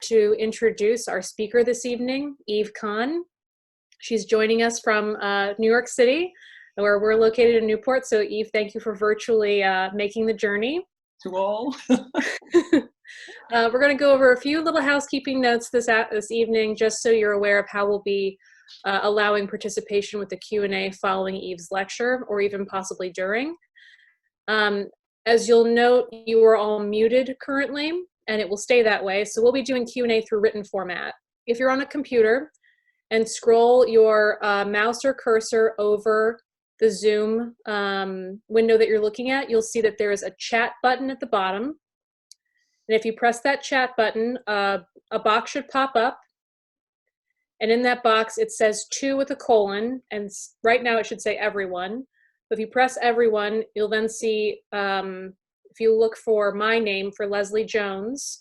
to introduce our speaker this evening, Eve Kahn. She's joining us from New York City, where we're located in Newport. So Eve, thank you for virtually making the journey. To all. We're going to go over a few little housekeeping notes this evening, just so you're aware of how we'll be allowing participation with the Q&A following Eve's lecture, or even possibly during. As you'll note, you are all muted currently, and it will stay that way. So we'll be doing Q&A through written format. If you're on a computer and scroll your mouse or cursor over the Zoom window that you're looking at, you'll see that there is a chat button at the bottom. And if you press that chat button, a box should pop up. And in that box, it says to with a colon. And right now it should say everyone. But if you press everyone, you'll then see, if you look for my name, for Leslie Jones,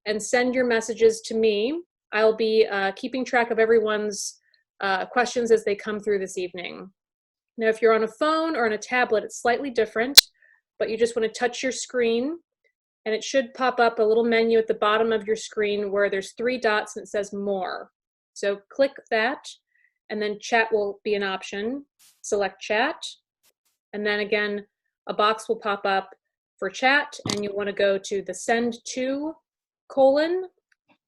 and send your messages to me, I'll be keeping track of everyone's questions as they come through this evening. Now, if you're on a phone or on a tablet, it's slightly different, but you just want to touch your screen, and it should pop up a little menu at the bottom of your screen where there's 3 dots and it says more. So click that, and then chat will be an option. Select chat, and then again, a box will pop up for chat, and you'll want to go to the send to colon,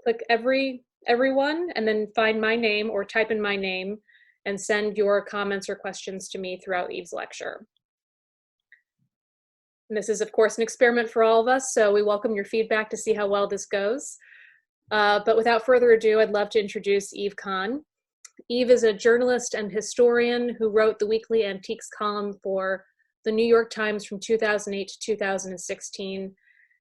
click everyone, and then find my name or type in my name and send your comments or questions to me throughout Eve's lecture. And this is, of course, an experiment for all of us, so we welcome your feedback to see how well this goes. But without further ado, I'd love to introduce Eve Kahn. Eve is a journalist and historian who wrote the weekly antiques column for the New York Times from 2008 to 2016,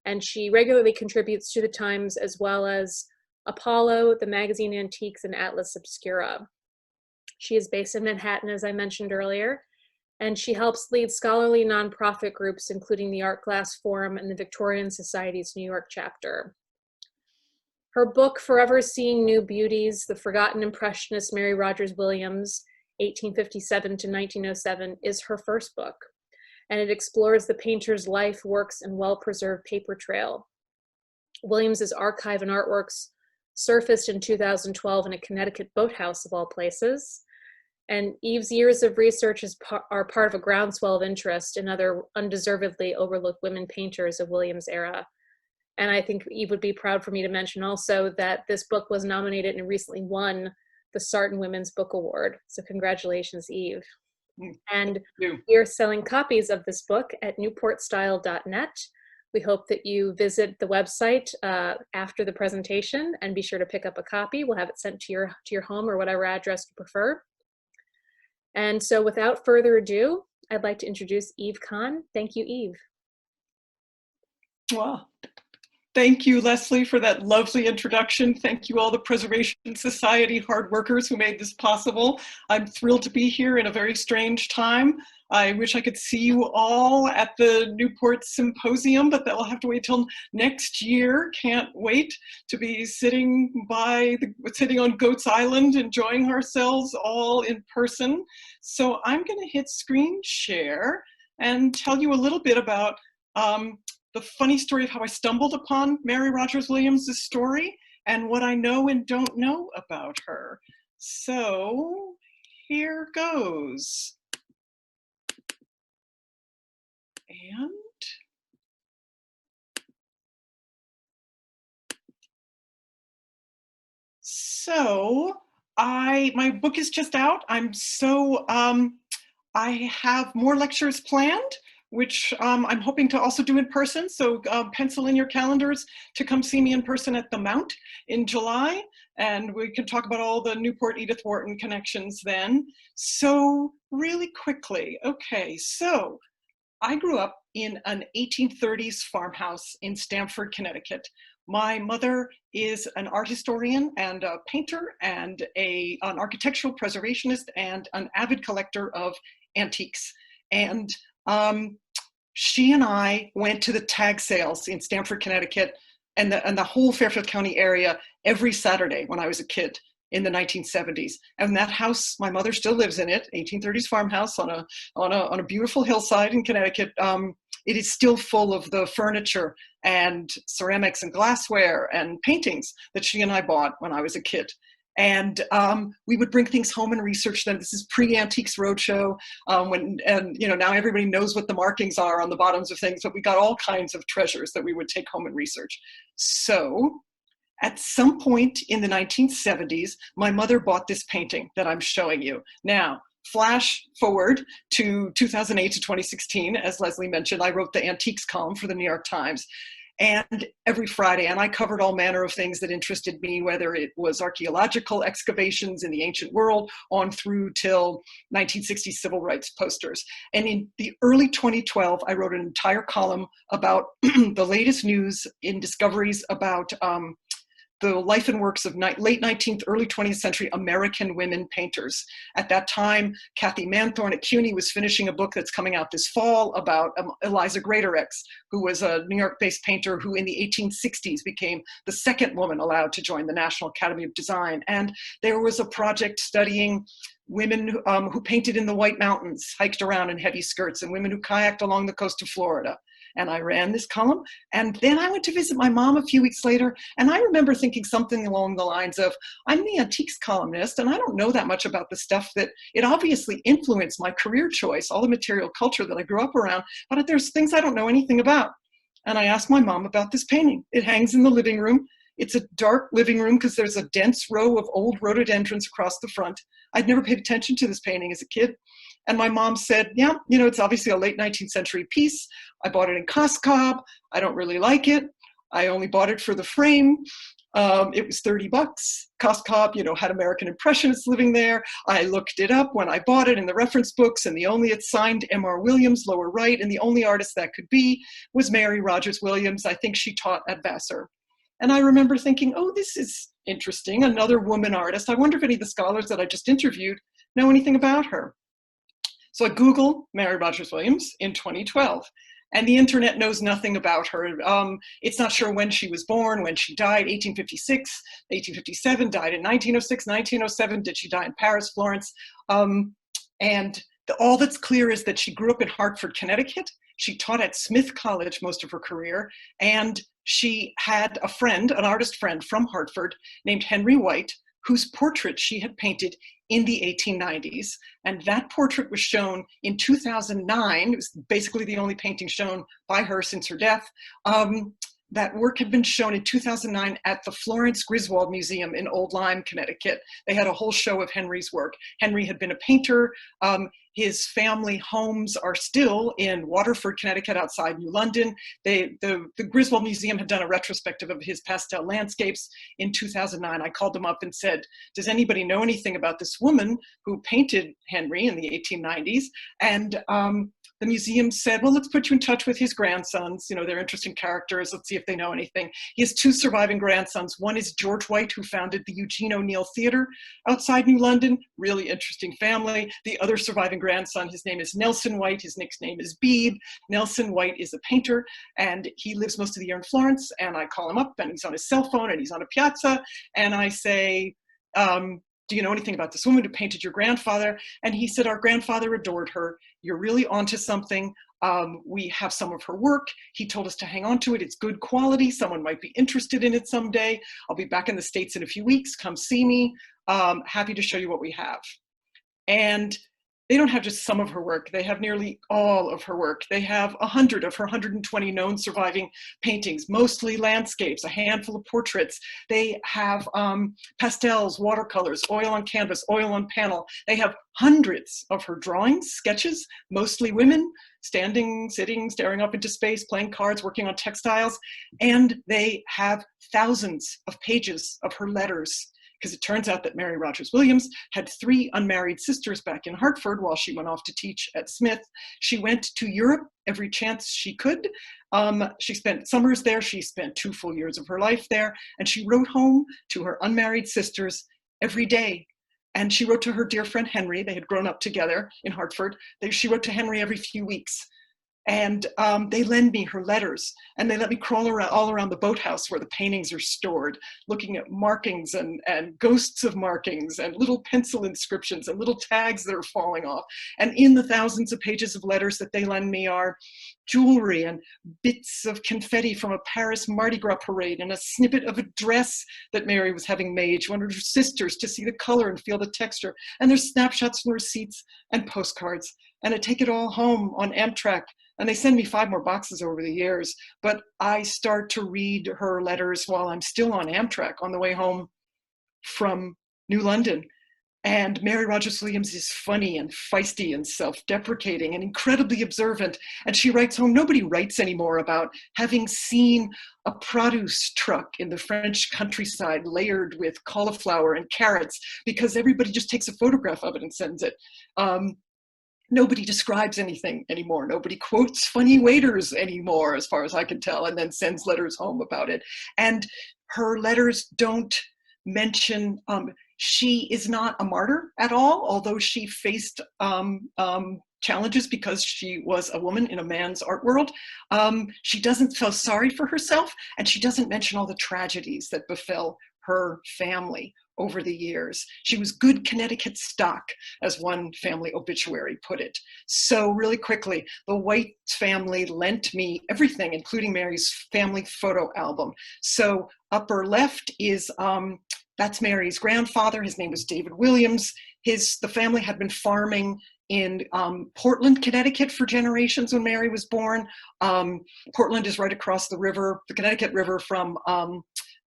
and she regularly contributes to the Times as well as Apollo, the magazine Antiques, and Atlas Obscura. She is based in Manhattan, as I mentioned earlier, and she helps lead scholarly nonprofit groups, including the Art Glass Forum and the Victorian Society's New York chapter. Her book, Forever Seeing New Beauties, The Forgotten Impressionist Mary Rogers Williams, 1857 to 1907, is her first book, and it explores the painter's life, works, and well-preserved paper trail. Williams's archive and artworks surfaced in 2012 in a Connecticut boathouse, of all places. And Eve's years of research are part of a groundswell of interest in other undeservedly overlooked women painters of Williams' era. And I think Eve would be proud for me to mention also that this book was nominated and recently won the Sarton Women's Book Award. So congratulations, Eve. And we are selling copies of this book at newportstyle.net. We hope that you visit the website after the presentation and be sure to pick up a copy. We'll have it sent to your home or whatever address you prefer. And so without further ado, I'd like to introduce Eve Kahn. Thank you, Eve. Wow. Thank you, Leslie, for that lovely introduction. Thank you all the Preservation Society hard workers who made this possible. I'm thrilled to be here in a very strange time. I wish I could see you all at the Newport Symposium, but that will have to wait till next year. Can't wait to be sitting on Goats Island, enjoying ourselves all in person. So I'm going to hit screen share and tell you a little bit about the funny story of how I stumbled upon Mary Rogers Williams' story and what I know and don't know about her. So here goes. And so my book is just out. I have more lectures planned, which I'm hoping to also do in person. So pencil in your calendars to come see me in person at the Mount in July. And we can talk about all the Newport Edith Wharton connections then. So really quickly, okay, so I grew up in an 1830s farmhouse in Stamford, Connecticut. My mother is an art historian and a painter and an architectural preservationist and an avid collector of antiques. And she and I went to the tag sales in Stamford, Connecticut and the whole Fairfield County area every Saturday when I was a kid in the 1970s. And that house, my mother still lives in it, 1830s farmhouse on a beautiful hillside in Connecticut. it is still full of the furniture and ceramics and glassware and paintings that she and I bought when I was a kid. And we would bring things home and research them. This is pre-Antiques Roadshow, now everybody knows what the markings are on the bottoms of things, but we got all kinds of treasures that we would take home and research. So at some point in the 1970s, my mother bought this painting that I'm showing you. Now, flash forward to 2008 to 2016, as Leslie mentioned, I wrote the antiques column for the New York Times. And every Friday, and I covered all manner of things that interested me, whether it was archaeological excavations in the ancient world on through till 1960s civil rights posters. And in the early 2012, I wrote an entire column about the latest news in discoveries about the life and works of late 19th, early 20th century American women painters. At that time, Kathy Manthorne at CUNY was finishing a book that's coming out this fall about Eliza Greatorex, who was a New York-based painter who in the 1860s became the second woman allowed to join the National Academy of Design. And there was a project studying women who painted in the White Mountains, hiked around in heavy skirts, and women who kayaked along the coast of Florida. And I ran this column. And then I went to visit my mom a few weeks later. And I remember thinking something along the lines of, I'm the antiques columnist, and I don't know that much about the stuff that it obviously influenced my career choice, all the material culture that I grew up around, but there's things I don't know anything about. And I asked my mom about this painting. It hangs in the living room. It's a dark living room because there's a dense row of old rhododendrons across the front. I'd never paid attention to this painting as a kid. And my mom said, yeah, it's obviously a late 19th century piece. I bought it in Costco. I don't really like it. I only bought it for the frame. It was $30. Costco, had American Impressionists living there. I looked it up when I bought it in the reference books, and it's signed M.R. Williams, lower right, and the only artist that could be was Mary Rogers Williams. I think she taught at Vassar. And I remember thinking, oh, this is interesting, another woman artist. I wonder if any of the scholars that I just interviewed know anything about her. So I Googled Mary Rogers Williams in 2012, and the internet knows nothing about her. It's not sure when she was born, when she died, 1856, 1857, died in 1906, 1907. Did she die in Paris, Florence? All that's clear is that she grew up in Hartford, Connecticut. She taught at Smith College most of her career, and she had a friend, an artist friend from Hartford named Henry White, whose portrait she had painted in the 1890s. And that portrait was shown in 2009. It was basically the only painting shown by her since her death. That work had been shown in 2009 at the Florence Griswold Museum in Old Lyme, Connecticut. They had a whole show of Henry's work. Henry had been a painter. His family homes are still in Waterford, Connecticut, outside New London. The Griswold Museum had done a retrospective of his pastel landscapes in 2009. I called them up and said, does anybody know anything about this woman who painted Henry in the 1890s? And the museum said, well, let's put you in touch with his grandsons. They're interesting characters. Let's see if they know anything. He has two surviving grandsons. One is George White, who founded the Eugene O'Neill Theater outside New London. Really interesting family. The other surviving grandson, his name is Nelson White. His nickname is Beebe. Nelson White is a painter, and he lives most of the year in Florence. And I call him up, and he's on his cell phone, and he's on a piazza. And I say, do you know anything about this woman who painted your grandfather? And he said, our grandfather adored her. You're really onto something. We have some of her work. He told us to hang on to it. It's good quality. Someone might be interested in it someday. I'll be back in the States in a few weeks. Come see me. Happy to show you what we have. And they don't have just some of her work. They have nearly all of her work. They have 100 of her 120 known surviving paintings, mostly landscapes, a handful of portraits. They have pastels, watercolors, oil on canvas, oil on panel. They have hundreds of her drawings, sketches, mostly women, standing, sitting, staring up into space, playing cards, working on textiles. And they have thousands of pages of her letters, because it turns out that Mary Rogers Williams had 3 unmarried sisters back in Hartford while she went off to teach at Smith. She went to Europe every chance she could. She spent summers there. She spent 2 full years of her life there. And she wrote home to her unmarried sisters every day. And she wrote to her dear friend Henry. They had grown up together in Hartford. She wrote to Henry every few weeks. And they lend me her letters, and they let me crawl around all around the boathouse where the paintings are stored, looking at markings and ghosts of markings and little pencil inscriptions and little tags that are falling off. And in the thousands of pages of letters that they lend me are jewelry and bits of confetti from a Paris Mardi Gras parade and a snippet of a dress that Mary was having made. She wanted her sisters to see the color and feel the texture. And there's snapshots and receipts and postcards. And I take it all home on Amtrak. And they send me 5 more boxes over the years, but I start to read her letters while I'm still on Amtrak on the way home from New London. And Mary Rogers Williams is funny and feisty and self-deprecating and incredibly observant. And she writes home, nobody writes anymore about having seen a produce truck in the French countryside layered with cauliflower and carrots, because everybody just takes a photograph of it and sends it. Nobody describes anything anymore. Nobody quotes funny waiters anymore, as far as I can tell, and then sends letters home about it. And her letters don't mention, she is not a martyr at all, although she faced challenges because she was a woman in a man's art world. She doesn't feel sorry for herself, and she doesn't mention all the tragedies that befell her family over the years. She was good Connecticut stock, as one family obituary put it. So really quickly, the White family lent me everything, including Mary's family photo album. So upper left is, that's Mary's grandfather. His name was David Williams. The family had been farming in Portland, Connecticut for generations when Mary was born. Portland is right across the river, the Connecticut River, from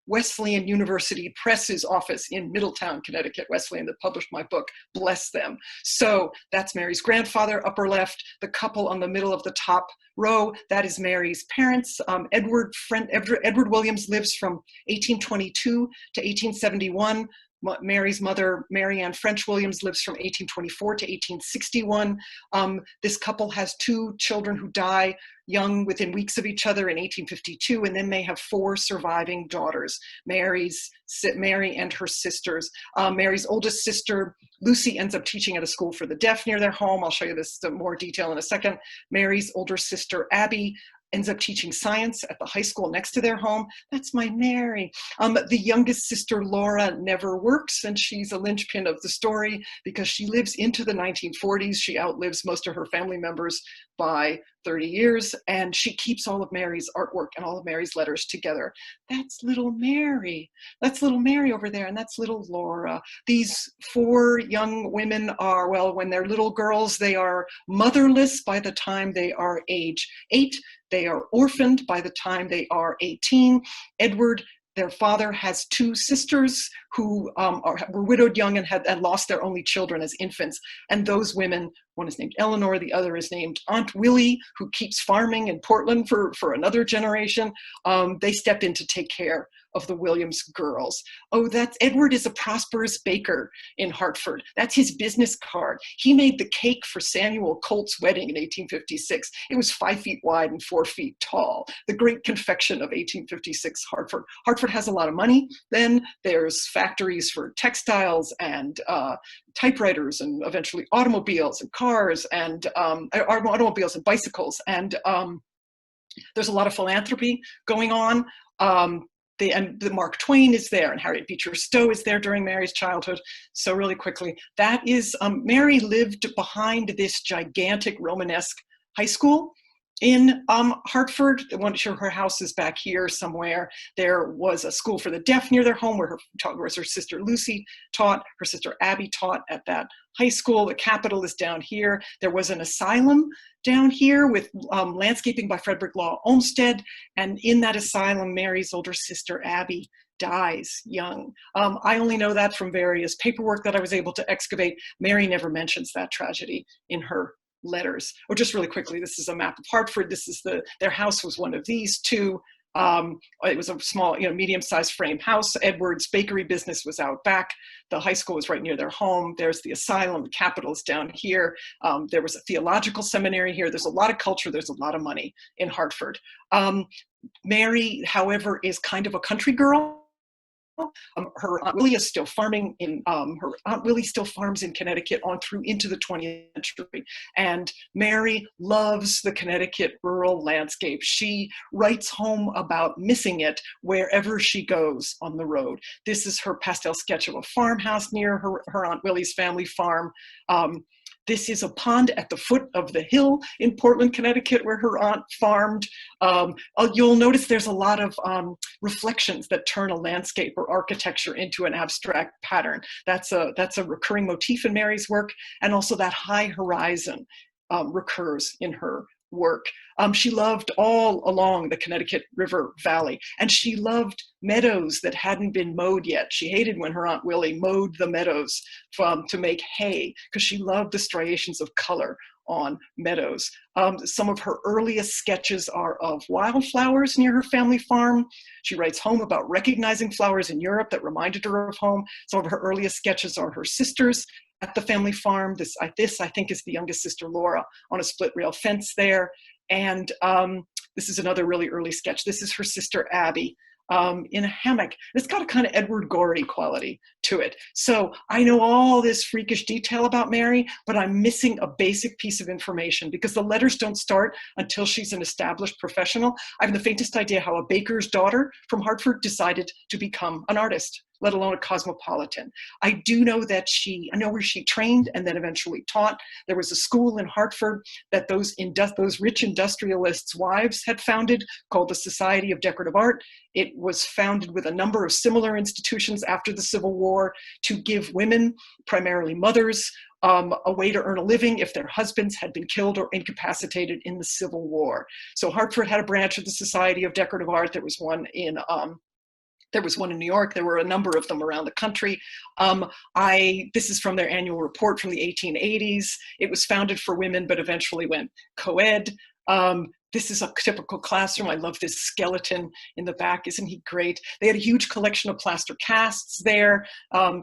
Wesleyan University Press's office in Middletown, Connecticut. Wesleyan that published my book, bless them. So that's Mary's grandfather, upper left. The couple on the middle of the top row, that is Mary's parents. Edward Williams lives from 1822 to 1871. Mary's mother, Mary Ann French Williams, lives from 1824 to 1861. This couple has 2 children who die young, within weeks of each other, in 1852, and then they have 4 surviving daughters, Mary and her sisters. Mary's oldest sister, Lucy, ends up teaching at a school for the deaf near their home. I'll show you this in more detail in a second. Mary's older sister, Abby, ends up teaching science at the high school next to their home. That's my Mary. The youngest sister, Laura, never works, and she's a linchpin of the story because she lives into the 1940s. She outlives most of her family members by 30 years, and she keeps all of Mary's artwork and all of Mary's letters together. That's little Mary. That's little Mary over there, and that's little Laura. These 4 young women are, well, when they're little girls, they are motherless by the time they are age 8. They are orphaned by the time they are 18. Edward, their father, has 2 sisters who were widowed young and had lost their only children as infants. And those women, one is named Eleanor, the other is named Aunt Willie, who keeps farming in Portland for another generation. They step in to take care of the Williams girls. Oh, Edward is a prosperous baker in Hartford. That's his business card. He made the cake for Samuel Colt's wedding in 1856. It was 5 feet wide and 4 feet tall. The great confection of 1856 Hartford. Hartford has a lot of money. Then there's factories for textiles and typewriters, and eventually automobiles and cars, and automobiles and bicycles. And there's a lot of philanthropy going on. The Mark Twain is there, and Harriet Beecher Stowe is there during Mary's childhood. So really quickly, that is, Mary lived behind this gigantic Romanesque high school in Hartford. Her house is back here somewhere. There was a school for the deaf near their home where her sister Lucy taught. Her sister Abby taught at that high school. The Capitol is down here. There was an asylum down here with landscaping by Frederick Law Olmsted. And in that asylum, Mary's older sister Abby dies young. I only know that from various paperwork that I was able to excavate. Mary never mentions that tragedy in her letters. Or just really quickly, this is a map of Hartford. This is their house was one of these 2. It was a small, medium-sized frame house. Edward's bakery business was out back. The high school was right near their home. There's the asylum. The Capitol is down here. There was a theological seminary here. There's a lot of culture. There's a lot of money in Hartford. Mary, however, is kind of a country girl. Her Aunt Willie is still farming in, her Aunt Willie still farms in Connecticut on through into the 20th century. And Mary loves the Connecticut rural landscape. She writes home about missing it wherever she goes on the road. This is her pastel sketch of a farmhouse near her Aunt Willie's family farm. This is a pond at the foot of the hill in Portland, Connecticut, where her aunt farmed. You'll notice there's a lot of reflections that turn a landscape or architecture into an abstract pattern. That's a recurring motif in Mary's work, and also that high horizon recurs in her work. She loved all along the Connecticut River Valley, and she loved meadows that hadn't been mowed yet. She hated when her Aunt Willie mowed the meadows to make hay, because she loved the striations of color on meadows. Some of her earliest sketches are of wildflowers near her family farm. She writes home about recognizing flowers in Europe that reminded her of home. Some of her earliest sketches are her sisters at the family farm. This I think is the youngest sister, Laura, on a split rail fence there. And this is another really early sketch. This is her sister, Abby, in a hammock. It's got a kind of Edward Gorey quality to it. So I know all this freakish detail about Mary, but I'm missing a basic piece of information because the letters don't start until she's an established professional. I have the faintest idea how a baker's daughter from Hartford decided to become an artist, let alone a cosmopolitan. I do know that I know where she trained and then eventually taught. There was a school in Hartford that those rich industrialists' wives had founded called the Society of Decorative Art. It was founded with a number of similar institutions after the Civil War to give women, primarily mothers, a way to earn a living if their husbands had been killed or incapacitated in the Civil War. So Hartford had a branch of the Society of Decorative Art. There was one in New York. There were a number of them around the country. This is from their annual report from the 1880s. It was founded for women, but eventually went co-ed. This is a typical classroom. I love this skeleton in the back. Isn't he great? They had a huge collection of plaster casts there.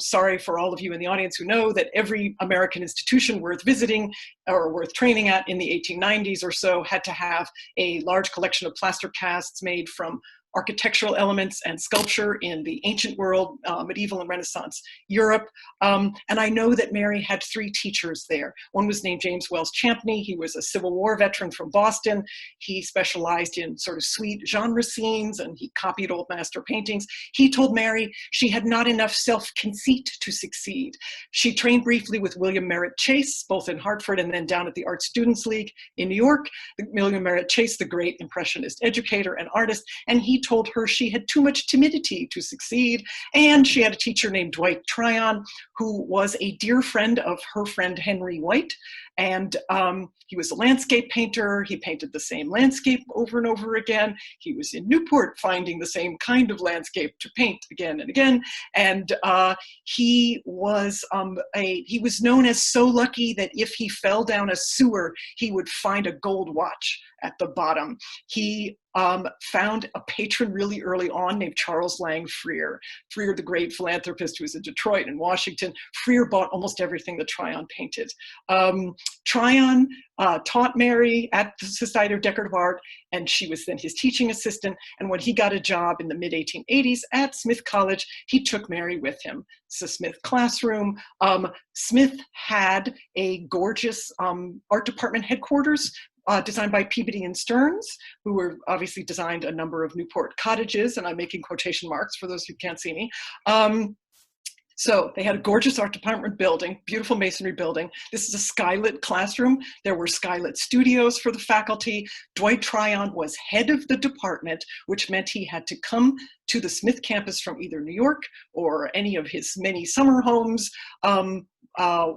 Sorry for all of you in the audience who know that every American institution worth visiting or worth training at in the 1890s or so had to have a large collection of plaster casts made from architectural elements and sculpture in the ancient world, medieval and Renaissance Europe. And I know that Mary had 3 teachers there. One was named James Wells Champney. He was a Civil War veteran from Boston. He specialized in sort of sweet genre scenes, and he copied old master paintings. He told Mary she had not enough self-conceit to succeed. She trained briefly with William Merritt Chase, both in Hartford and then down at the Art Students League in New York. William Merritt Chase, the great Impressionist educator and artist, and he told her she had too much timidity to succeed. And she had a teacher named Dwight Tryon, who was a dear friend of her friend Henry White. And he was a landscape painter. He painted the same landscape over and over again. He was in Newport finding the same kind of landscape to paint again and again. And he was known as so lucky that if he fell down a sewer, he would find a gold watch at the bottom. He found a patron really early on named Charles Lang Freer. Freer, the great philanthropist who was in Detroit and Washington. Freer bought almost everything that Tryon painted. Tryon taught Mary at the Society of Decorative Art, and she was then his teaching assistant. And when he got a job in the mid-1880s at Smith College, he took Mary with him. It's a Smith classroom. Smith had a gorgeous art department headquarters designed by Peabody and Stearns, who were obviously designed a number of Newport cottages, and I'm making quotation marks for those who can't see me. So they had a gorgeous art department building, beautiful masonry building. This is a skylit classroom. There were skylit studios for the faculty. Dwight Tryon was head of the department, which meant he had to come to the Smith campus from either New York or any of his many summer homes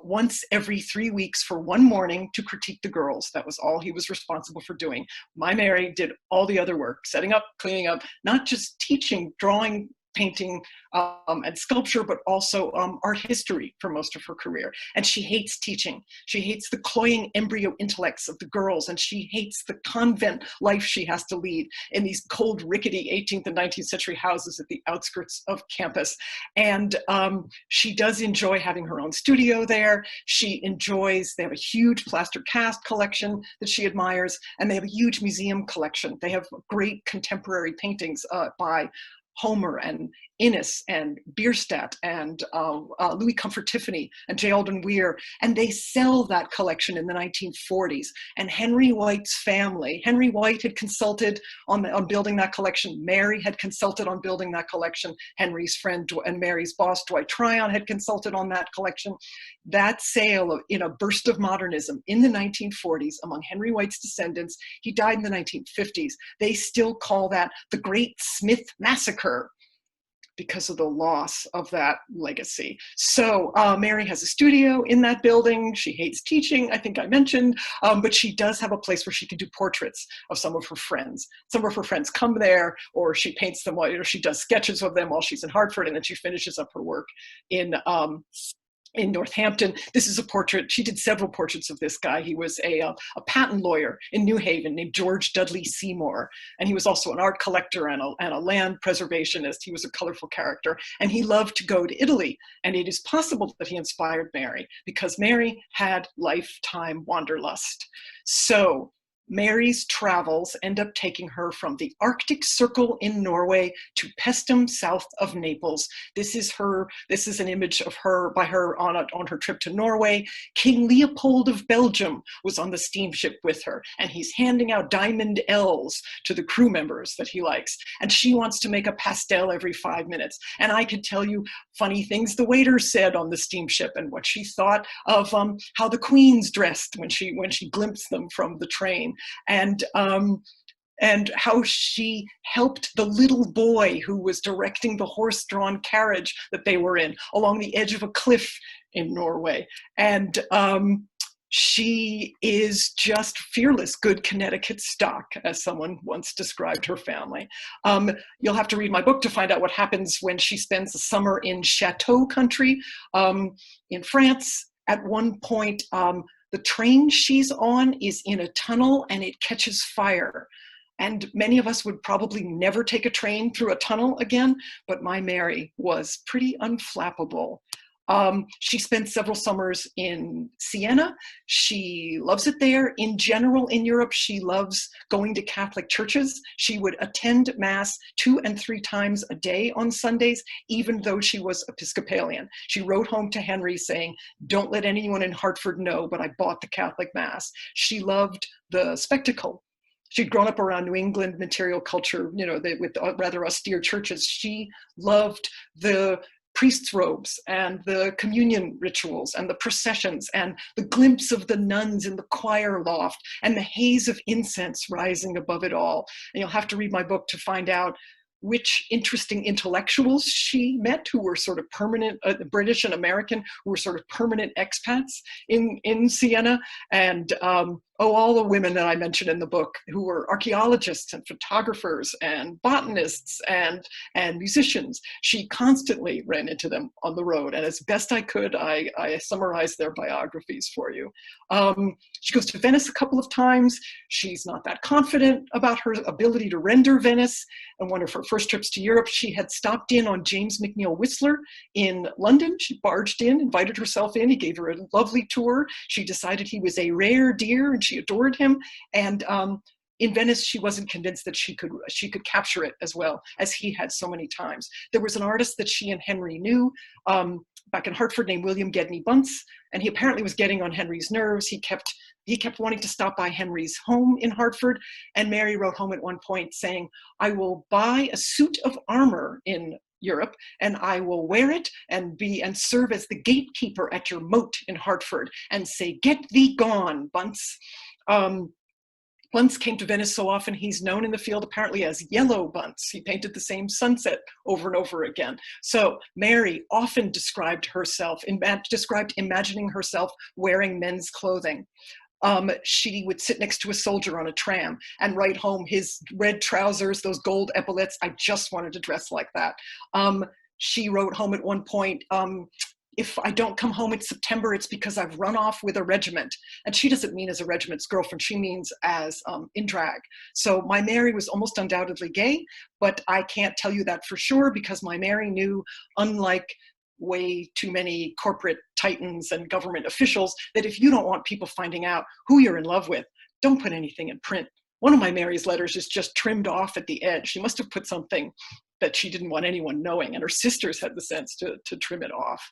once every 3 weeks for one morning to critique the girls. That was all he was responsible for doing. My Mary did all the other work, setting up, cleaning up, not just teaching, drawing, painting, and sculpture, but also art history for most of her career. And she hates teaching. She hates the cloying embryo intellects of the girls, and she hates the convent life she has to lead in these cold, rickety 18th and 19th century houses at the outskirts of campus. And she does enjoy having her own studio there. They have a huge plaster cast collection that she admires, and they have a huge museum collection. They have great contemporary paintings by Homer and Inness and Bierstadt and Louis Comfort Tiffany and J. Alden Weir, and they sell that collection in the 1940s. And Henry White's family, Henry White had consulted on building that collection. Mary had consulted on building that collection. Henry's friend and Mary's boss, Dwight Tryon, had consulted on that collection. That sale in a burst of modernism in the 1940s among Henry White's descendants, he died in the 1950s. They still call that the Great Smith Massacre, because of the loss of that legacy. So Mary has a studio in that building. She hates teaching, I think I mentioned, but she does have a place where she can do portraits of some of her friends. Some of her friends come there, or she paints them, or she does sketches of them while she's in Hartford, and then she finishes up her work in Northampton. This is a portrait. She did several portraits of this guy. He was a patent lawyer in New Haven named George Dudley Seymour. And he was also an art collector and a land preservationist. He was a colorful character. And he loved to go to Italy. And it is possible that he inspired Mary, because Mary had lifetime wanderlust. So Mary's travels end up taking her from the Arctic Circle in Norway to Pestum, south of Naples. This is an image of her by her on her trip to Norway. King Leopold of Belgium was on the steamship with her, and he's handing out diamond L's to the crew members that he likes. And she wants to make a pastel every 5 minutes. And I could tell you funny things the waiter said on the steamship, and what she thought of how the queens dressed when she glimpsed them from the train. And how she helped the little boy who was directing the horse-drawn carriage that they were in along the edge of a cliff in Norway. And she is just fearless, good Connecticut stock, as someone once described her family. You'll have to read my book to find out what happens when she spends the summer in Chateau country in France. At one point, the train she's on is in a tunnel and it catches fire. And many of us would probably never take a train through a tunnel again, but my Mary was pretty unflappable. She spent several summers in Siena. She loves it there. In general, in Europe, she loves going to Catholic churches. She would attend Mass 2 and 3 times a day on Sundays, even though she was Episcopalian. She wrote home to Henry saying, "Don't let anyone in Hartford know, but I bought the Catholic Mass." She loved the spectacle. She'd grown up around New England material culture, with rather austere churches. She loved the priests' robes and the communion rituals and the processions and the glimpse of the nuns in the choir loft and the haze of incense rising above it all. And you'll have to read my book to find out which interesting intellectuals she met who were sort of permanent, British and American, who were sort of permanent expats in Siena. And all the women that I mentioned in the book who were archaeologists and photographers and botanists and musicians. She constantly ran into them on the road. And as best I could, I summarized their biographies for you. She goes to Venice a couple of times. She's not that confident about her ability to render Venice. And one of her first trips to Europe, she had stopped in on James McNeill Whistler in London. She barged in, invited herself in. He gave her a lovely tour. She decided he was a rare deer and she adored him. And in Venice, she wasn't convinced that she could capture it as well as he had so many times. There was an artist that she and Henry knew back in Hartford named William Gedney Bunce, and he apparently was getting on Henry's nerves. He kept wanting to stop by Henry's home in Hartford, and Mary wrote home at one point saying, "I will buy a suit of armor in Europe, and I will wear it and serve as the gatekeeper at your moat in Hartford and say, 'Get thee gone, Bunce.'" Bunce came to Venice so often, he's known in the field apparently as Yellow Bunce. He painted the same sunset over and over again. So Mary often described imagining herself wearing men's clothing. She would sit next to a soldier on a tram and write home his red trousers, those gold epaulets. "I just wanted to dress like that." She wrote home at one point, "If I don't come home in September, it's because I've run off with a regiment." And she doesn't mean as a regiment's girlfriend, she means as in drag. So my Mary was almost undoubtedly gay, but I can't tell you that for sure because my Mary knew, unlike way too many corporate titans and government officials, that if you don't want people finding out who you're in love with, don't put anything in print. One of my Mary's letters is just trimmed off at the edge. She must have put something that she didn't want anyone knowing, and her sisters had the sense to trim it off.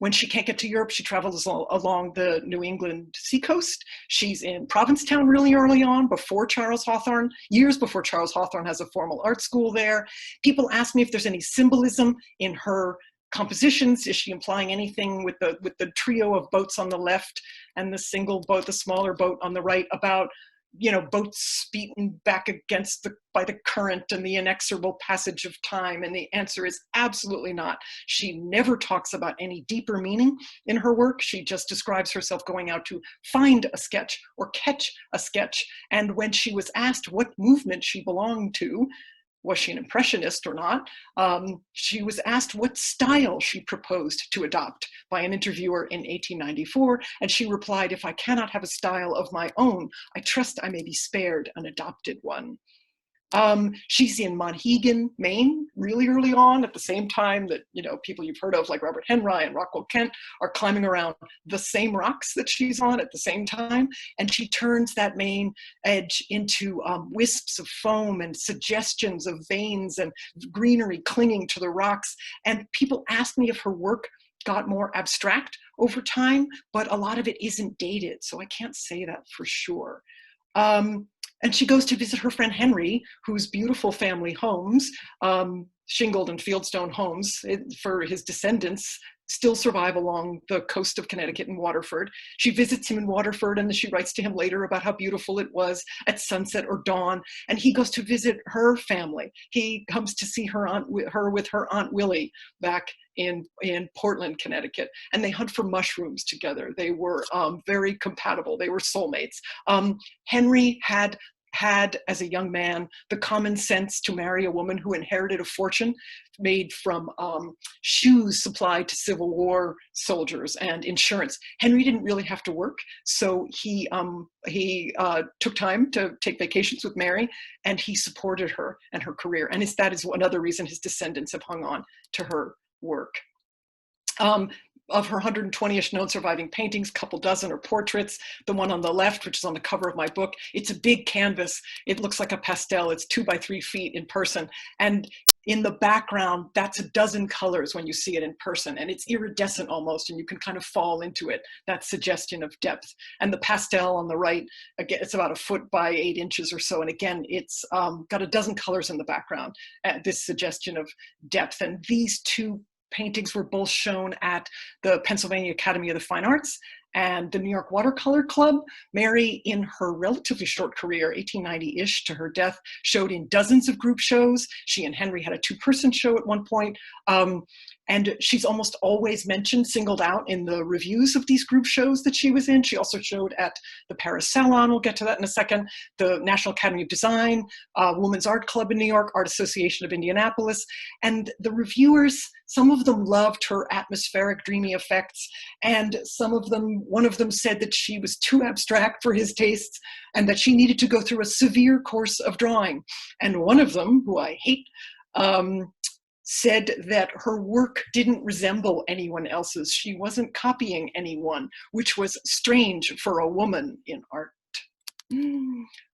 When she can't get to Europe, she travels along the New England seacoast. She's in Provincetown really early on, before Charles Hawthorne, years before Charles Hawthorne has a formal art school there. People ask me if there's any symbolism in her compositions. Is she implying anything with the trio of boats on the left and the single boat, the smaller boat on the right, about, you know, boats beaten back by the current and the inexorable passage of time? And the answer is absolutely not. She never talks about any deeper meaning in her work. She just describes herself going out to find a sketch or catch a sketch. And when she was asked what movement she belonged to, was she an impressionist or not, she was asked what style she proposed to adopt by an interviewer in 1894, and she replied, "If I cannot have a style of my own, I trust I may be spared an adopted one." She's in Monhegan, Maine, really early on, at the same time that, you know, people you've heard of like Robert Henry and Rockwell Kent are climbing around the same rocks that she's on at the same time. And she turns that Maine edge into wisps of foam and suggestions of veins and greenery clinging to the rocks. And people ask me if her work got more abstract over time, but a lot of it isn't dated, so I can't say that for sure. And she goes to visit her friend Henry, whose beautiful family homes, shingled and fieldstone homes for his descendants, still survive along the coast of Connecticut in Waterford. She visits him in Waterford, and then she writes to him later about how beautiful it was at sunset or dawn. And he goes to visit her family. He comes to see her with her Aunt Willie back in Portland, Connecticut, and they hunt for mushrooms together. They were very compatible. They were soulmates. Henry had, as a young man, the common sense to marry a woman who inherited a fortune made from shoes supplied to Civil War soldiers and insurance. Henry didn't really have to work, so he took time to take vacations with Mary, and he supported her and her career. And that is another reason his descendants have hung on to her work. Of her 120-ish known surviving paintings, couple dozen are portraits. The one on the left, which is on the cover of my book, it's a big canvas. It looks like a pastel. It's 2 by 3 feet in person. And in the background, that's a dozen colors when you see it in person. And it's iridescent almost, and you can kind of fall into it, that suggestion of depth. And the pastel on the right, again, it's about 1 foot by 8 inches or so. And again, it's got a dozen colors in the background, this suggestion of depth. And these two paintings were both shown at the Pennsylvania Academy of the Fine Arts and the New York Watercolor Club. Mary, in her relatively short career, 1890-ish to her death, showed in dozens of group shows. She and Henry had a 2-person show at one point. And she's almost always mentioned, singled out in the reviews of these group shows that she was in. She also showed at the Paris Salon, we'll get to that in a second, the National Academy of Design, Women's Art Club in New York, Art Association of Indianapolis. And the reviewers, some of them loved her atmospheric, dreamy effects, and one of them said that she was too abstract for his tastes and that she needed to go through a severe course of drawing. And one of them, who I hate, said that her work didn't resemble anyone else's. She wasn't copying anyone, which was strange for a woman in art.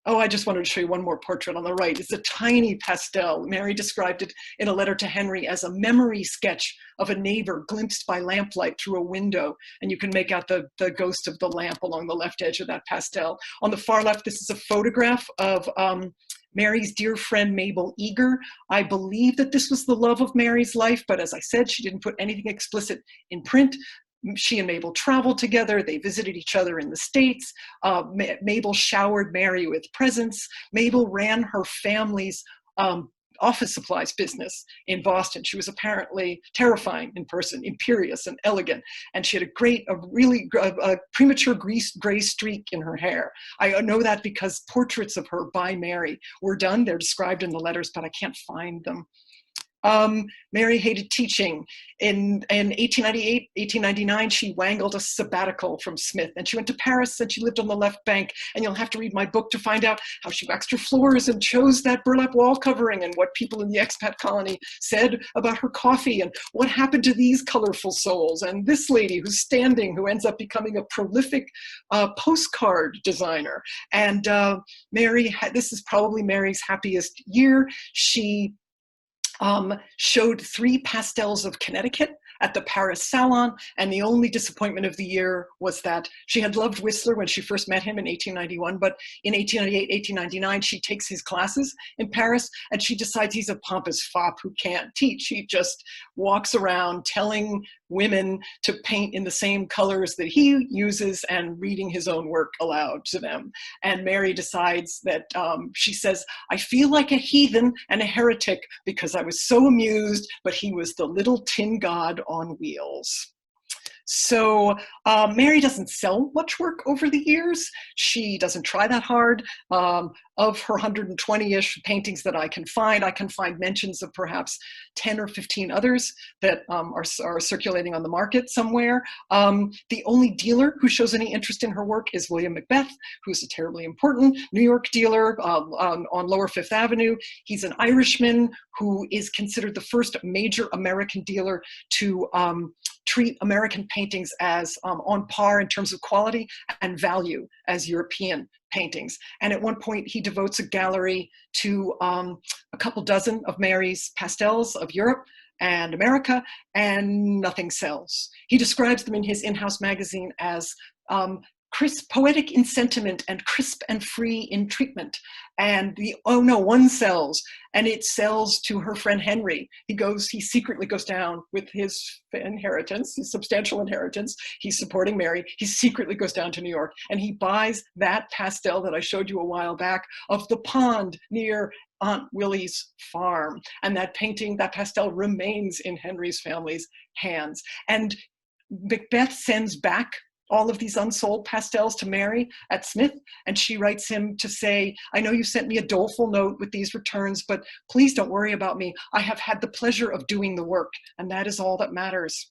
Oh, I just wanted to show you one more portrait on the right. It's a tiny pastel. Mary described it in a letter to Henry as a memory sketch of a neighbor glimpsed by lamplight through a window. And you can make out the ghost of the lamp along the left edge of that pastel. On the far left, this is a photograph of Mary's dear friend, Mabel Eager. I believe that this was the love of Mary's life, but as I said, she didn't put anything explicit in print. She and Mabel traveled together. They visited each other in the States. Mabel showered Mary with presents. Mabel ran her family's office supplies business in Boston. She was apparently terrifying in person, imperious and elegant. And she had a really premature gray streak in her hair. I know that because portraits of her by Mary were done. They're described in the letters, but I can't find them. Mary hated teaching. In 1898, 1899, she wangled a sabbatical from Smith, and she went to Paris and she lived on the left bank. And you'll have to read my book to find out how she waxed her floors and chose that burlap wall covering, and what people in the expat colony said about her coffee, and what happened to these colorful souls, and this lady who's standing, who ends up becoming a prolific postcard designer. And Mary, this is probably Mary's happiest year. She showed 3 pastels of Connecticut at the Paris Salon, and the only disappointment of the year was that she had loved Whistler when she first met him in 1891, but in 1898, 1899, she takes his classes in Paris, and she decides he's a pompous fop who can't teach. He just walks around telling women to paint in the same colors that he uses and reading his own work aloud to them. And Mary decides that, she says, I feel like a heathen and a heretic because I was so amused, but he was the little tin god on wheels. So Mary doesn't sell much work over the years. She doesn't try that hard. Of her 120-ish paintings that I can find mentions of perhaps 10 or 15 others that are circulating on the market somewhere. The only dealer who shows any interest in her work is William Macbeth, who's a terribly important New York dealer on Lower Fifth Avenue. He's an Irishman who is considered the first major American dealer to treat American paintings as on par in terms of quality and value as European paintings. And at one point, he devotes a gallery to a couple dozen of Mary's pastels of Europe and America, and nothing sells. He describes them in his in-house magazine as crisp, poetic in sentiment and crisp and free in treatment. And one sells, and it sells to her friend Henry. He secretly goes down with his inheritance, his substantial inheritance. He's supporting Mary. He secretly goes down to New York, and he buys that pastel that I showed you a while back of the pond near Aunt Willie's farm. And that painting, that pastel remains in Henry's family's hands. And Macbeth sends back all of these unsold pastels to Mary at Smith, and she writes him to say, I know you sent me a doleful note with these returns, but please don't worry about me. I have had the pleasure of doing the work, and that is all that matters.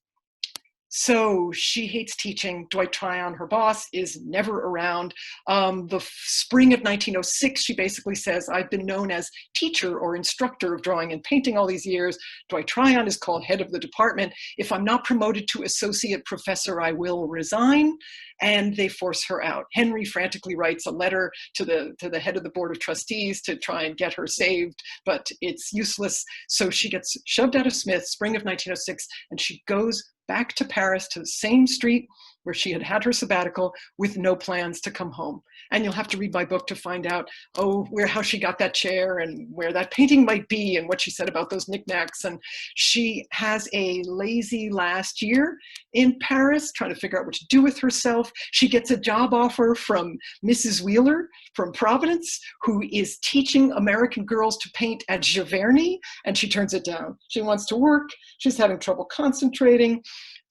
So she hates teaching. Dwight Tryon, her boss, is never around. The spring of 1906, she basically says, I've been known as teacher or instructor of drawing and painting all these years. Dwight Tryon is called head of the department. If I'm not promoted to associate professor, I will resign. And they force her out. Henry frantically writes a letter to the head of the board of trustees to try and get her saved, but it's useless. So she gets shoved out of Smith, spring of 1906, and she goes back to Paris, to the same street where she had her sabbatical, with no plans to come home. And you'll have to read my book to find out, how she got that chair and where that painting might be and what she said about those knickknacks. And she has a lazy last year in Paris, trying to figure out what to do with herself. She gets a job offer from Mrs. Wheeler from Providence, who is teaching American girls to paint at Giverny, and she turns it down. She wants to work. She's having trouble concentrating.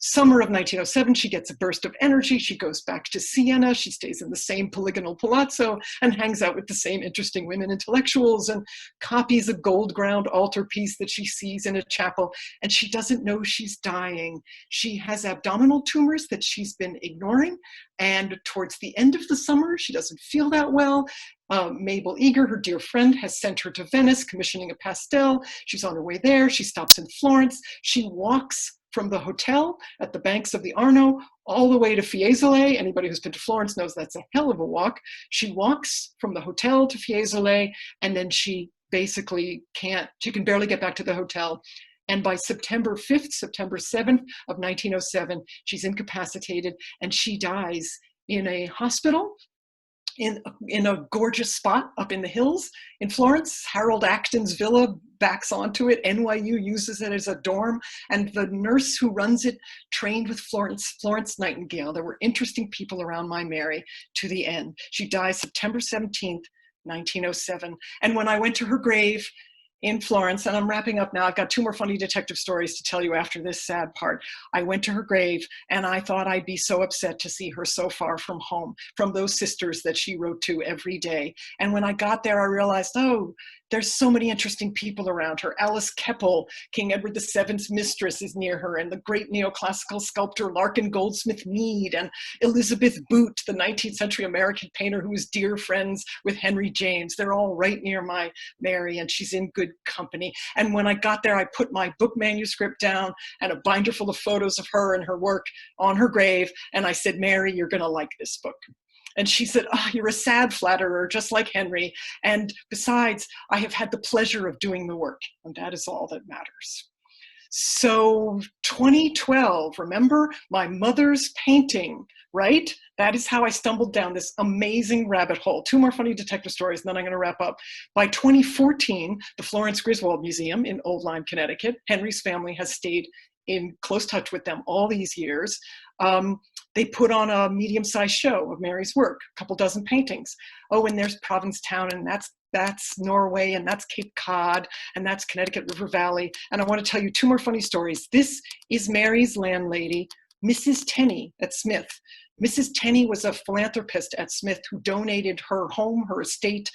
Summer of 1907, she gets a burst of energy. She goes back to Siena. She stays in the same polygonal palazzo and hangs out with the same interesting women intellectuals and copies a gold-ground altarpiece that she sees in a chapel. And she doesn't know she's dying. She has abdominal tumors that she's been ignoring. And towards the end of the summer, she doesn't feel that well. Mabel Eager, her dear friend, has sent her to Venice, commissioning a pastel. She's on her way there. She stops in Florence. She walks from the hotel at the banks of the Arno all the way to Fiesole. Anybody who's been to Florence knows that's a hell of a walk. She walks from the hotel to Fiesole, and then she basically she can barely get back to the hotel. And by September 5th, September 7th of 1907, she's incapacitated, and she dies in a hospital in a gorgeous spot up in the hills in Florence. Harold Acton's villa backs onto it. NYU uses it as a dorm. And the nurse who runs it trained with Florence Nightingale. There were interesting people around my Mary to the end. She dies September 17th, 1907. And when I went to her grave in Florence, and I'm wrapping up now, I've got 2 more funny detective stories to tell you after this sad part. I went to her grave, and I thought I'd be so upset to see her so far from home, from those sisters that she wrote to every day. And when I got there, I realized, there's so many interesting people around her. Alice Keppel, King Edward VII's mistress, is near her, and the great neoclassical sculptor Larkin Goldsmith Mead, and Elizabeth Boot, the 19th century American painter who was dear friends with Henry James. They're all right near my Mary, and she's in good company. And when I got there, I put my book manuscript down and a binder full of photos of her and her work on her grave, and I said, Mary, you're gonna like this book. And she said, "Ah, you're a sad flatterer, just like Henry. And besides, I have had the pleasure of doing the work, and that is all that matters." So 2012, remember my mother's painting, right? That is how I stumbled down this amazing rabbit hole. Two more funny detective stories, and then I'm going to wrap up. By 2014, the Florence Griswold Museum in Old Lyme, Connecticut, Henry's family has stayed in close touch with them all these years. They put on a medium-sized show of Mary's work, a couple dozen paintings. Oh, and there's Provincetown, and that's Norway, and that's Cape Cod, and that's Connecticut River Valley. And I want to tell you two more funny stories. This is Mary's landlady, Mrs. Tenney at Smith. Mrs. Tenney was a philanthropist at Smith who donated her home, her estate,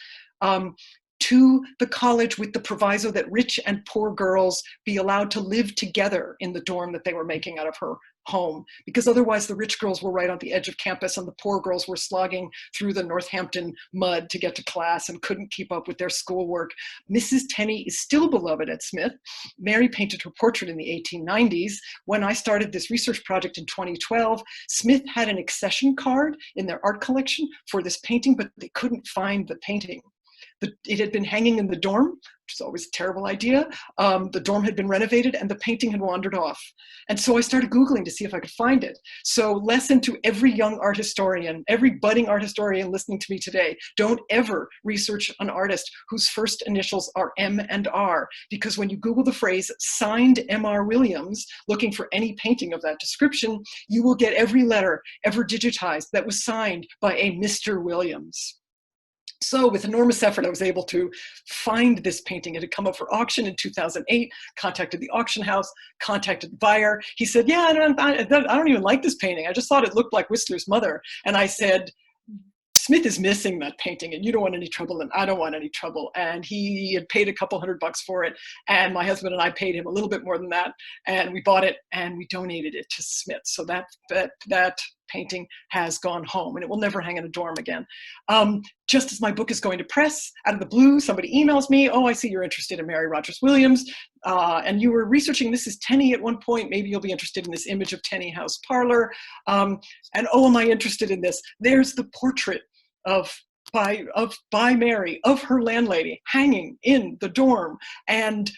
to the college with the proviso that rich and poor girls be allowed to live together in the dorm that they were making out of her home, because otherwise the rich girls were right on the edge of campus and the poor girls were slogging through the Northampton mud to get to class and couldn't keep up with their schoolwork. Mrs. Tenney is still beloved at Smith. Mary painted her portrait in the 1890s. When I started this research project in 2012, Smith had an accession card in their art collection for this painting, but they couldn't find the painting. It had been hanging in the dorm, which is always a terrible idea. The dorm had been renovated and the painting had wandered off. And so I started Googling to see if I could find it. So lesson to every young art historian, every budding art historian listening to me today, don't ever research an artist whose first initials are M and R, because when you Google the phrase signed M.R. Williams, looking for any painting of that description, you will get every letter ever digitized that was signed by a Mr. Williams. So with enormous effort, I was able to find this painting. It had come up for auction in 2008, contacted the auction house, contacted the buyer. He said, "Yeah, I don't even like this painting. I just thought it looked like Whistler's mother." And I said, "Smith is missing that painting and you don't want any trouble and I don't want any trouble." And he had paid a couple $100 for it. And my husband and I paid him a little bit more than that. And we bought it and we donated it to Smith. So that painting has gone home and it will never hang in a dorm again. Just as my book is going to press, out of the blue, somebody emails me, "Oh, I see you're interested in Mary Rogers Williams. And you were researching Mrs. Tenney at one point. Maybe you'll be interested in this image of Tenney House Parlor. And oh, am I interested in this? There's the portrait by Mary, of her landlady, hanging in the dorm. And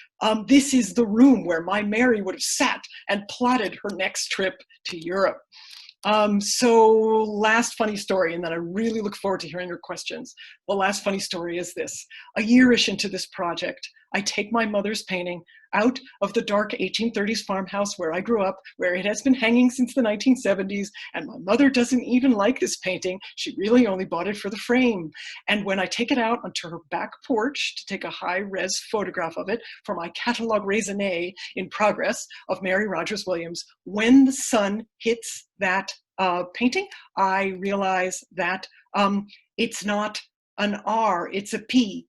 this is the room where my Mary would have sat and plotted her next trip to Europe." So last funny story, and then I really look forward to hearing your questions. The last funny story is this. A year-ish into this project, I take my mother's painting out of the dark 1830s farmhouse where I grew up, where it has been hanging since the 1970s, and my mother doesn't even like this painting. She really only bought it for the frame. And when I take it out onto her back porch to take a high-res photograph of it for my catalog raisonné in progress of Mary Rogers Williams, when the sun hits that painting, I realize that it's not an R, it's a P.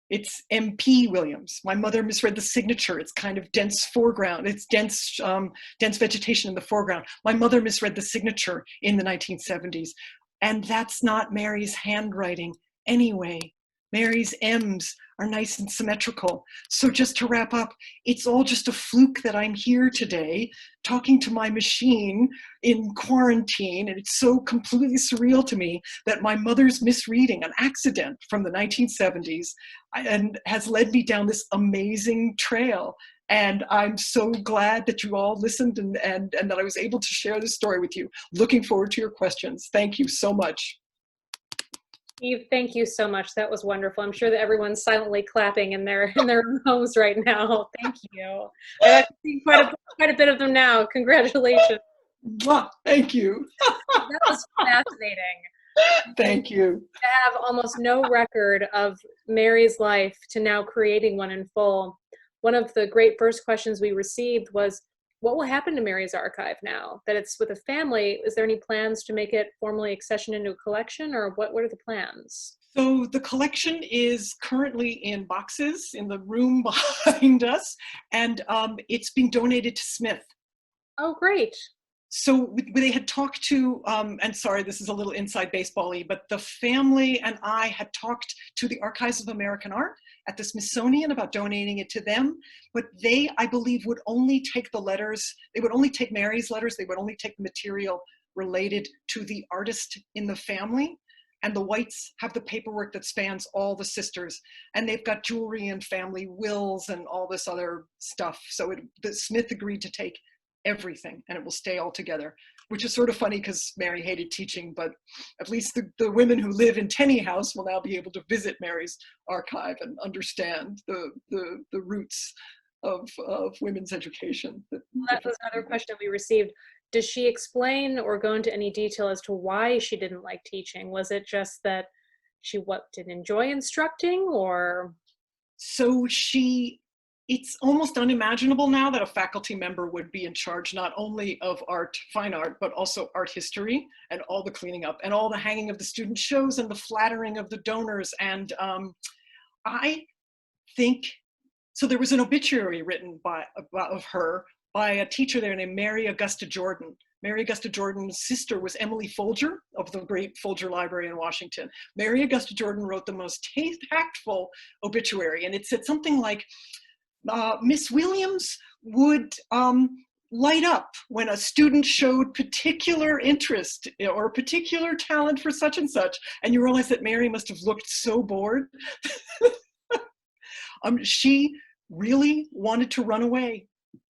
It's MP Williams. My mother misread the signature. It's kind of dense foreground. It's dense vegetation in the foreground. My mother misread the signature in the 1970s. And that's not Mary's handwriting anyway. Mary's M's are nice and symmetrical. So just to wrap up, it's all just a fluke that I'm here today talking to my machine in quarantine. And it's so completely surreal to me that my mother's misreading, an accident from the 1970s, and has led me down this amazing trail. And I'm so glad that you all listened and that I was able to share this story with you. Looking forward to your questions. Thank you so much. Eve, thank you so much. That was wonderful. I'm sure that everyone's silently clapping in their own homes right now. Thank you. I've seen quite a bit of them now. Congratulations. Thank you. That was fascinating. Thank you. To have almost no record of Mary's life to now creating one in full. One of the great first questions we received was, what will happen to Mary's archive now that it's with a family? Is there any plans to make it formally accession into a collection, or what are the plans? So the collection is currently in boxes in the room behind us, and it's being donated to Smith. Oh, great. So they had talked to, and sorry, this is a little inside baseball-y, but the family and I had talked to the Archives of American Art at the Smithsonian about donating it to them, but they, I believe, would only take the letters. They would only take Mary's letters. They would only take the material related to the artist in the family. And the Whites have the paperwork that spans all the sisters. And they've got jewelry and family wills and all this other stuff. So the Smith agreed to take everything and it will stay all together, which is sort of funny because Mary hated teaching, but at least the women who live in Tenney House will now be able to visit Mary's archive and understand the roots of women's education. That was another question we received. Does she explain or go into any detail as to why she didn't like teaching? Was it just that she didn't enjoy instructing, or? So it's almost unimaginable now that a faculty member would be in charge not only of fine art, but also art history and all the cleaning up and all the hanging of the student shows and the flattering of the donors. And I think, so there was an obituary written of her by a teacher there named Mary Augusta Jordan. Mary Augusta Jordan's sister was Emily Folger of the great Folger Library in Washington. Mary Augusta Jordan wrote the most tactful obituary, and it said something like, Miss Williams would light up when a student showed particular interest or particular talent for such and such. And you realize that Mary must have looked so bored. She really wanted to run away.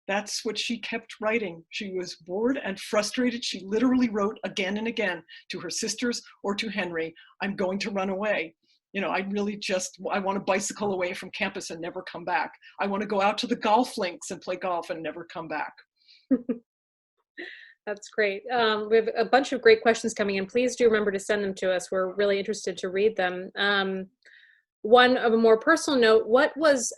That's what she kept writing. She was bored and frustrated. She literally wrote again and again to her sisters or to Henry, I'm going to run away. You know, I want to bicycle away from campus and never come back. I want to go out to the golf links and play golf and never come back. That's great. We have a bunch of great questions coming in. Please do remember to send them to us. We're really interested to read them. One of a more personal note, what was,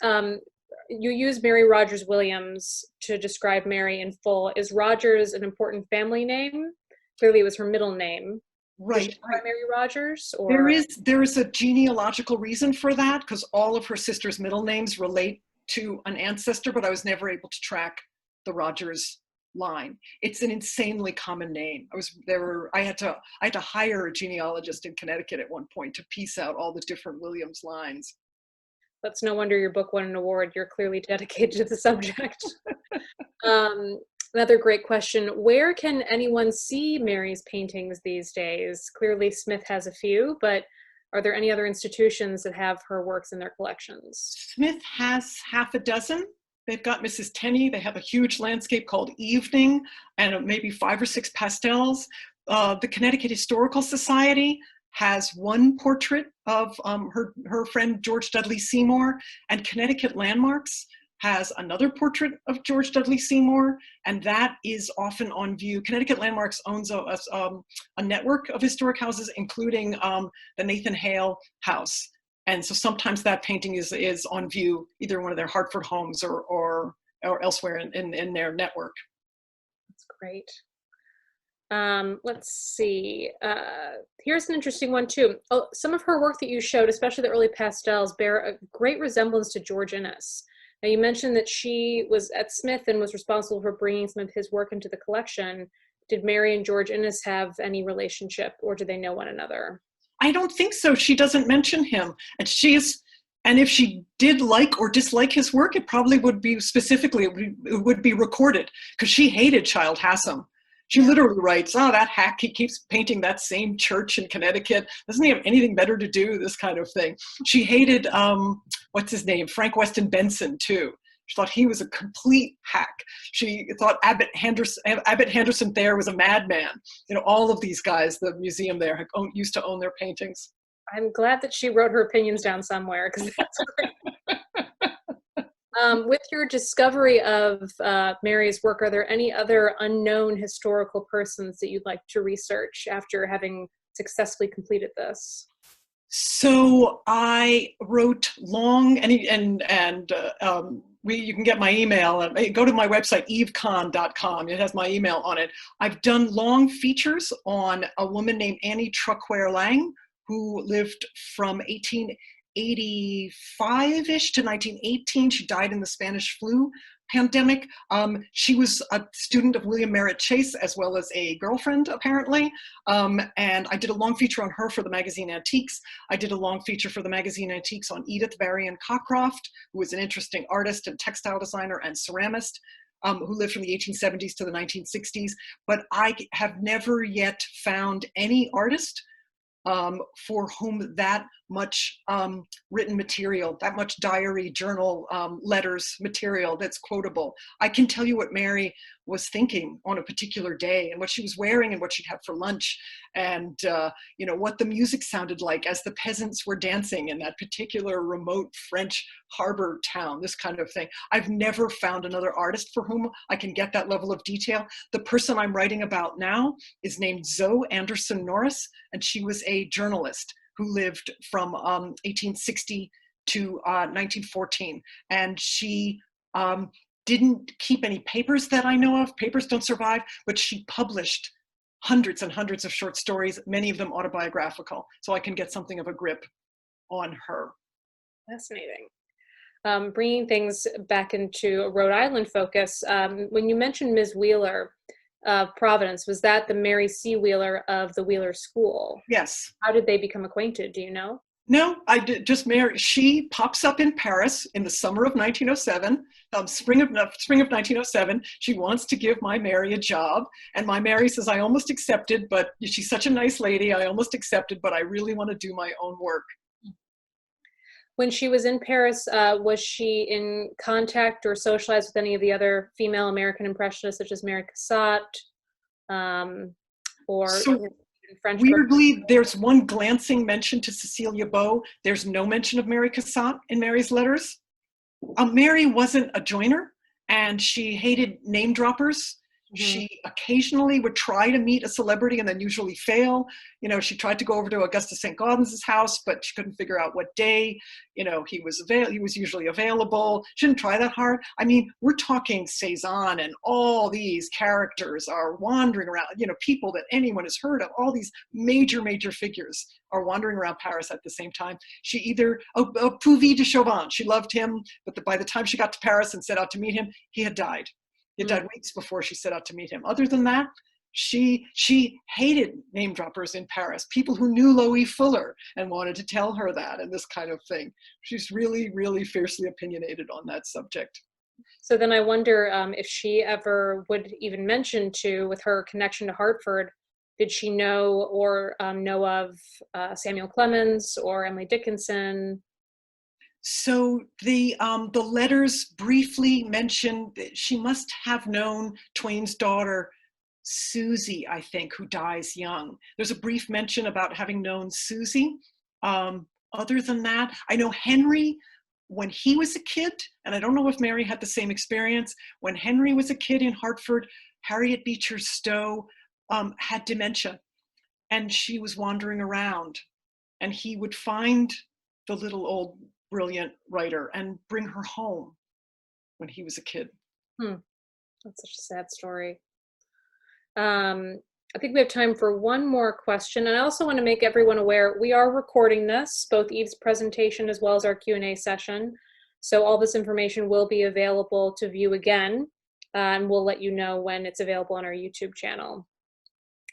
you use Mary Rogers Williams to describe Mary in full. Is Rogers an important family name? Clearly it was her middle name. Right. Mary Rogers? Or? There is a genealogical reason for that, because all of her sisters' middle names relate to an ancestor, but I was never able to track the Rogers line. It's an insanely common name. I had to hire a genealogist in Connecticut at one point to piece out all the different Williams lines. That's no wonder your book won an award. You're clearly dedicated to the subject. Another great question. Where can anyone see Mary's paintings these days? Clearly Smith has a few, but are there any other institutions that have her works in their collections? Smith has half a dozen. They've got Mrs. Tenney. They have a huge landscape called Evening and maybe 5 or 6 pastels. The Connecticut Historical Society has one portrait of her friend George Dudley Seymour, and Connecticut Landmarks has another portrait of George Dudley Seymour, and that is often on view. Connecticut Landmarks owns a network of historic houses, including the Nathan Hale House. And so sometimes that painting is on view, either in one of their Hartford homes or elsewhere in their network. That's great. Let's see. Here's an interesting one too. Oh, some of her work that you showed, especially the early pastels, bear a great resemblance to George Inness. Now, you mentioned that she was at Smith and was responsible for bringing some of his work into the collection. Did Mary and George Inness have any relationship, or do they know one another? I don't think so. She doesn't mention him. And if she did like or dislike his work, it probably would be it would be recorded, because she hated Childe Hassam. She literally writes, oh, that hack, he keeps painting that same church in Connecticut. Doesn't he have anything better to do? This kind of thing. She hated, what's his name? Frank Weston Benson, too. She thought he was a complete hack. She thought Abbott Henderson Thayer was a madman. You know, all of these guys, the museum there used to own their paintings. I'm glad that she wrote her opinions down somewhere, because that's great. With your discovery of Mary's work, are there any other unknown historical persons that you'd like to research after having successfully completed this? So I wrote long, you can get my email. Go to my website, evekahn.com. It has my email on it. I've done long features on a woman named Annie Truckware Lang, who lived from 1885-ish to 1918. She died in the Spanish flu pandemic. She was a student of William Merritt Chase, as well as a girlfriend, apparently. And I did a long feature on her for the magazine Antiques. I did a long feature for the magazine Antiques on Edith Varian Cockcroft, who was an interesting artist and textile designer and ceramist. who lived from the 1870s to the 1960s, but I have never yet found any artist for whom that much written material, that much diary, journal, letters, material that's quotable. I can tell you what Mary was thinking on a particular day and what she was wearing and what she'd have for lunch and what the music sounded like as the peasants were dancing in that particular remote French harbor town, this kind of thing. I've never found another artist for whom I can get that level of detail. The person I'm writing about now is named Zoe Anderson Norris, and she was a journalist who lived from 1860 to 1914. And she didn't keep any papers that I know of. Papers don't survive, but she published hundreds and hundreds of short stories, many of them autobiographical. So I can get something of a grip on her. Fascinating. Bringing things back into a Rhode Island focus, when you mentioned Ms. Wheeler of Providence, was that the Mary C. Wheeler of the Wheeler School? Yes. How did they become acquainted? Do you know? No, I did just Mary. She pops up in Paris in the summer of 1907, spring of 1907. She wants to give my Mary a job. And my Mary says, I almost accepted, but she's such a nice lady. I almost accepted, but I really want to do my own work. When she was in Paris, was she in contact or socialized with any of the other female American Impressionists, such as Mary Cassatt, or French? Weirdly, there's one glancing mention to Cecilia Beaux. There's no mention of Mary Cassatt in Mary's letters. Mary wasn't a joiner, and she hated name droppers. She occasionally would try to meet a celebrity and then usually fail. She tried to go over to Augustus St. Gaudens's house, but she couldn't figure out what day, he was usually available. She didn't try that hard. I mean, we're talking Cézanne and all these characters are wandering around, people that anyone has heard of, all these major, major figures are wandering around Paris at the same time. She either, Puvis de Chauvin, she loved him, but by the time she got to Paris and set out to meet him, he had died. He died weeks before she set out to meet him. Other than that, she hated name droppers in Paris, people who knew Loie Fuller and wanted to tell her that and this kind of thing. She's really, really fiercely opinionated on that subject. So then I wonder if she ever would even mention with her connection to Hartford, did she know or know of Samuel Clemens or Emily Dickinson? So the letters briefly mention that she must have known Twain's daughter, Susie, I think, who dies young. There's a brief mention about having known Susie. Other than that, I know Henry, when he was a kid, and I don't know if Mary had the same experience, when Henry was a kid in Hartford, Harriet Beecher Stowe had dementia, and she was wandering around, and he would find the little old brilliant writer and bring her home when he was a kid. That's such a sad story. I think we have time for one more question. And I also want to make everyone aware, we are recording this, both Eve's presentation as well as our Q&A session. So all this information will be available to view again, and we'll let you know when it's available on our YouTube channel.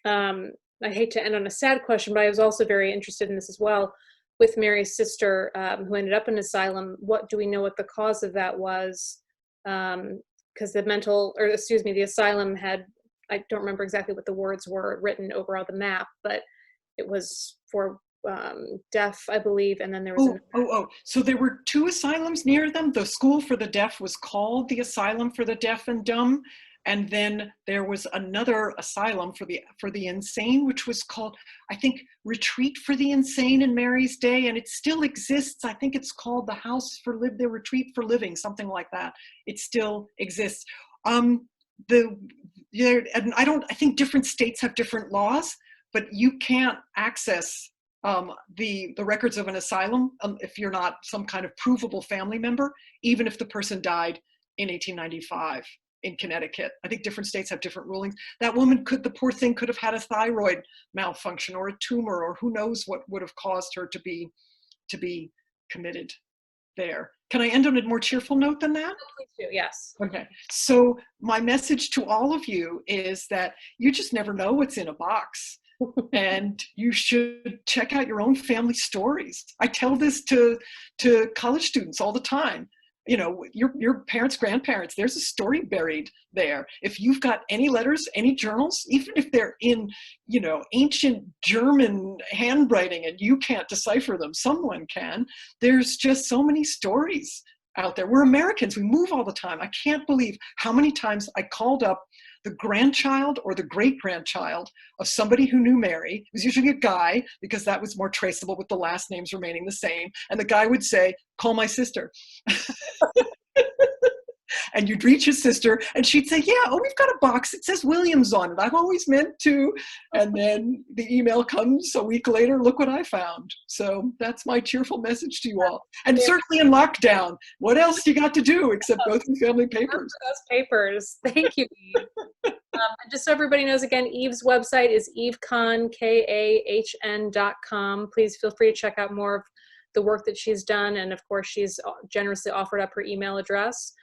I hate to end on a sad question, but I was also very interested in this as well. With Mary's sister, who ended up in asylum, what do we know what the cause of that was? Because the asylum had, I don't remember exactly what the words were written over on the map, but it was for deaf, I believe, and then there was so there were two asylums near them. The school for the deaf was called the Asylum for the Deaf and Dumb, and then there was another asylum for the insane, which was called, I think, Retreat for the Insane in Mary's day, and it still exists. I think it's called the Retreat for Living, something like that. It still exists. I think different states have different laws, but you can't access the records of an asylum if you're not some kind of provable family member, even if the person died in 1895 in Connecticut. I think different states have different rulings. That woman the poor thing could have had a thyroid malfunction or a tumor, or who knows what would have caused her to be committed there. Can I end on a more cheerful note than that? Please do, yes. Okay, so my message to all of you is that you just never know what's in a box. And you should check out your own family stories. I tell this to college students all the time. you know, your parents, grandparents, there's a story buried there. If you've got any letters, any journals, even if they're in, you know, ancient German handwriting and you can't decipher them, someone can. There's just so many stories out there. We're Americans, we move all the time. I can't believe how many times I called up the grandchild or the great-grandchild of somebody who knew Mary. It was usually a guy, because that was more traceable with the last names remaining the same. And the guy would say, call my sister. And you'd reach his sister and she'd say, yeah, oh, we've got a box. It says Williams on it. I've always meant to. And then the email comes a week later, look what I found. So that's my cheerful message to you all. And certainly in lockdown, what else you got to do except go through family papers? Those papers. Thank you, Eve. And just so everybody knows, again, Eve's website is evekahn, KAHN.com. Please feel free to check out more of the work that she's done. And of course, she's generously offered up her email address.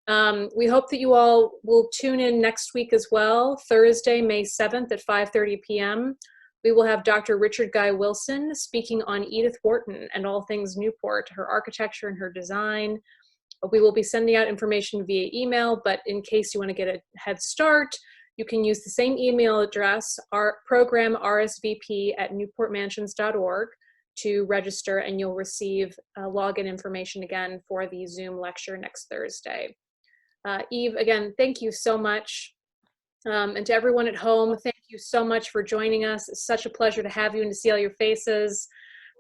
We hope that you all will tune in next week as well, Thursday, May 7th at 5:30 p.m. We will have Dr. Richard Guy Wilson speaking on Edith Wharton and all things Newport, her architecture and her design. We will be sending out information via email, but in case you want to get a head start, you can use the same email address, our program rsvp@newportmansions.org, to register, and you'll receive login information again for the Zoom lecture next Thursday. Eve, again, thank you so much. And to everyone at home, thank you so much for joining us. It's such a pleasure to have you and to see all your faces.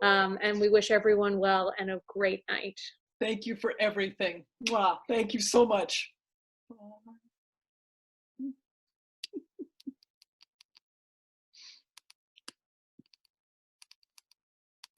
And we wish everyone well and a great night. Thank you for everything. Wow, thank you so much.